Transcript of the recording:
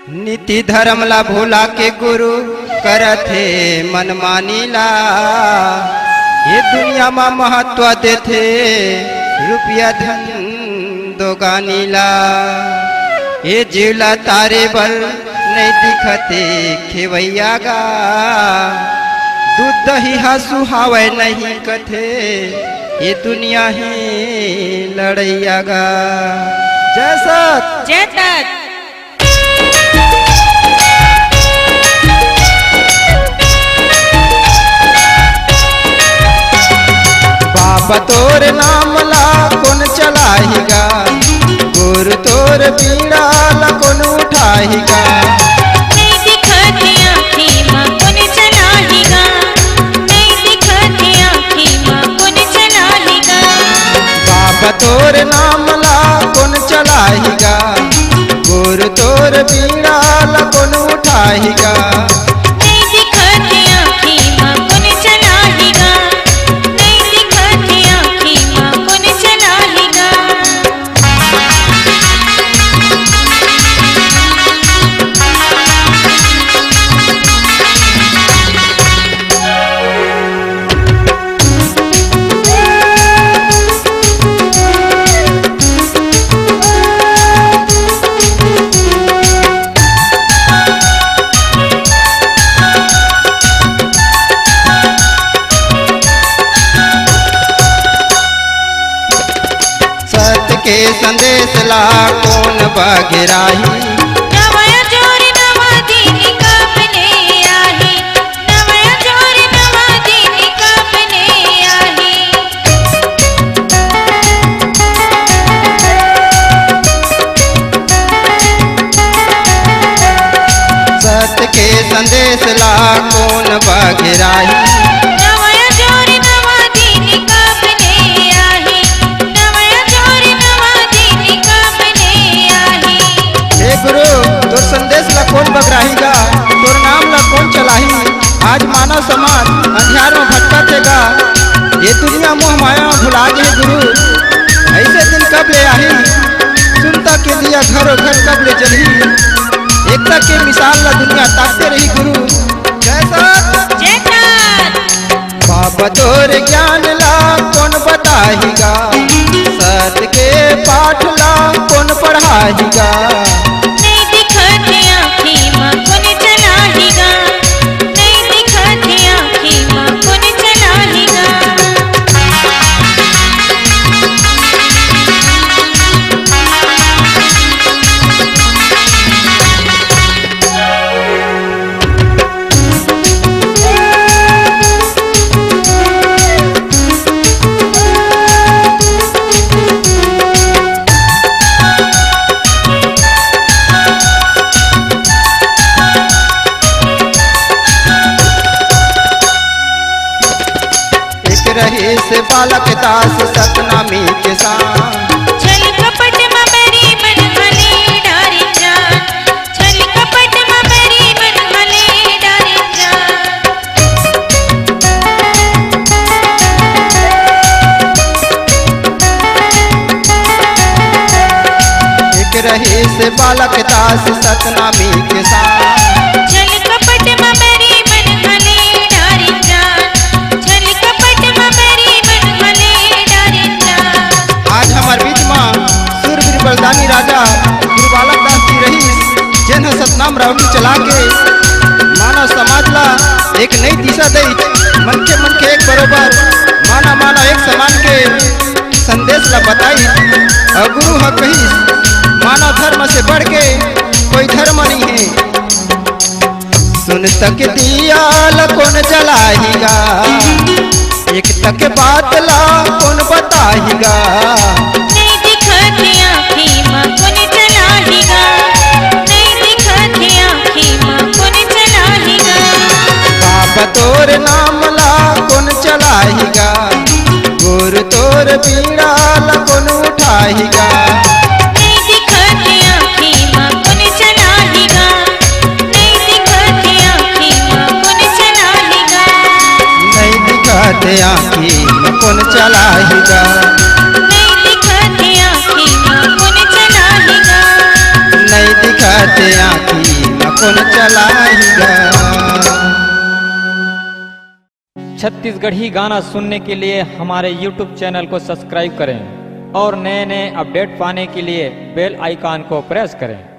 नीति धर्म ला भोला के गुरु करथे मनमानी ला। ये दुनिया में महत्व देथे रुपया धन दोगानी ला। ये जीवला तारे बल नहीं दिखते खेवैया गा। दूध दही हसु हावे नहीं कथे ये दुनिया ही लड़ैया गा। जय सत जय तत। बाबा तोर नाम ला कौन चलाहिगा, गुरु तोर बीड़ा ला कौन उठाहिगा। नहीं दिखते आँखी माँ कौन चलाहिगा, नहीं दिखते आँखी माँ कौन चलाहिगा। बाबा तोर नाम ला कौन चलाहिगा, गुरु तोर बीड़ा ला कौन उठाहिगा। नहीं दिखते आँखी माँ कौन चलाहिगा, नहीं दिखते आँखी माँ कौन चलाहिगा। सत्य के संदेश ला कौन बगराही। नवया जोर नवा दिन कापने आही, नवया जोर नवा दिन कापने आही। सत्य के संदेश ला कौन बगराही। नवया जोर नवा दिन कापने आही, नवया जोर नवा दिन कापने आही। हे गुरु तोर संदेश ला कौन बगराहीगा, तोर नाम ला कौन चलाही। आज मानव समाज अंधियार में भटकतेगा, ये दुनिया मोह माया में भुला गए गुरु। ऐसे दिन कब ले आही, सुनता के दिया घर घर कब ले जलही। एकता के मिसाल ला दुनिया ताकते रही गुरु। जय सत जय तत। बाबा तोर ज्ञान ला कौन बताहिगा, सत्य के पाठ ला कौन पढ़ाहिगा। नहीं दिखते आँखी माँ कौन चलाहिगा, नहीं दिखते आँखी माँ कौन चलाहिगा। एक रहे से बालक दास सतनामी के साथ। छल कपट में मेरी मन भले डारी जान, छल कपट में मेरी मन भले डारी जान। एक रहे से बालक दास सतनामी के साथ। छल कपट में मेरी मन भले डारी जान, छल कपट में मेरी मन भले डारी जान। आज हमार बीच में सूरवीर बलदानी राजा गुरु बालक दास जी रही, जिन सतनाम रावटी चला के मानव समाज ला एक नई दिशा दई। मन के एक बरोबर माना माना एक समान के संदेश ला बताई। और गुरु ह कही मानव धर्म से बढ़ के कोई धर्म नहीं है। सुन तक दिया ला कौन जलाहिगा, एक तक बात ला कौन बताहिगा। नहीं दिखते आँखी माँ कौन चलाहिगा, नहीं दिखते आँखी माँ कौन चलाहिगा। बाबा तोर नाम ला कौन चलाहिगा, गुरु तोर बीड़ा ला कौन उठाहिगा। नहीं दिखते आँखी माँ कौन चलाहिगा, नहीं दिखते आँखी माँ कौन चलाहिगा। नहीं दिखाते आँखी में कौन चलाहिगा, नहीं दिखते आँखी माँ कौन चलाहिगा। कौन चलाएगा। छत्तीसगढ़ी गाना सुनने के लिए हमारे YouTube चैनल को सब्सक्राइब करें और नए नए अपडेट पाने के लिए बेल आइकॉन को प्रेस करें।